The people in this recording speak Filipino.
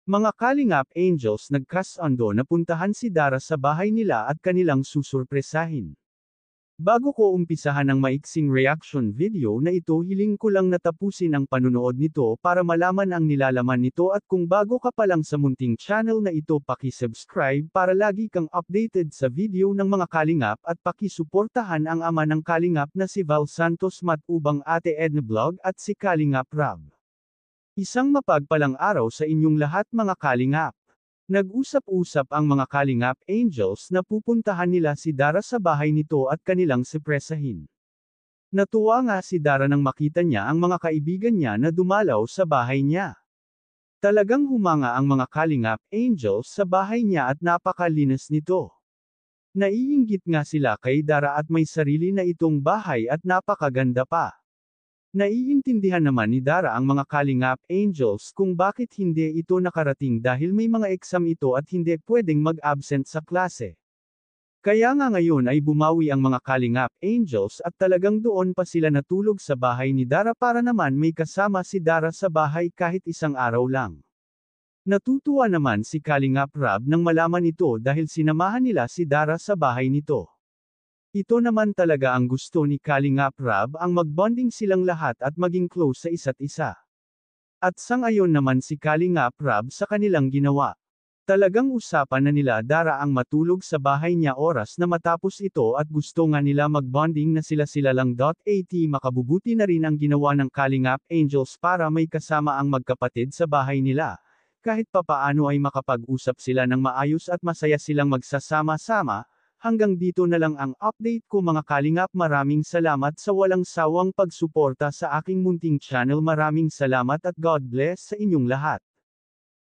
Mga Kalingap Angels nagkasundo na puntahan si Dara sa bahay nila at kanilang susurpresahin. Bago ko umpisahan ang maiksing reaction video na ito, hiling ko lang na tapusin ang panunood nito para malaman ang nilalaman nito, at kung bago ka pa lang sa munting channel na ito, paki-subscribe para lagi kang updated sa video ng mga Kalingap at paki-suportahan ang ama ng Kalingap na si Val Santos Matubang, Ate Edna Vlog at si Kalingap Rab. Isang mapagpalang araw sa inyong lahat mga Kalingap. Nag-usap-usap ang mga Kalingap Angels na pupuntahan nila si Dara sa bahay nito at kanilang surpresahin. Natuwa nga si Dara nang makita niya ang mga kaibigan niya na dumalaw sa bahay niya. Talagang humanga ang mga Kalingap Angels sa bahay niya at napakalinis nito. Naiinggit nga sila kay Dara at may sarili na itong bahay at napakaganda pa. Naiintindihan naman ni Dara ang mga Kalingap Angels kung bakit hindi ito nakarating dahil may mga exam ito at hindi pwedeng mag-absent sa klase. Kaya nga ngayon ay bumawi ang mga Kalingap Angels at talagang doon pa sila natulog sa bahay ni Dara para naman may kasama si Dara sa bahay kahit isang araw lang. Natutuwa naman si Kalingap Rab nang malaman ito dahil sinamahan nila si Dara sa bahay nito. Ito naman talaga ang gusto ni Kalingap Rab, ang magbonding silang lahat at maging close sa isa't isa. At sang-ayon naman si Kalingap Rab sa kanilang ginawa. Talagang usapan na nila Dara ang matulog sa bahay niya oras na matapos ito at gusto nga nila magbonding na sila lang. At makabubuti na rin ang ginawa ng Kalingap Angels para may kasama ang magkapatid sa bahay nila. Kahit papaano ay makapag-usap sila ng maayos at masaya silang magsasama-sama. Hanggang dito na lang ang update ko mga Kalingap. Maraming salamat sa walang sawang pagsuporta sa aking munting channel. Maraming salamat at God bless sa inyong lahat.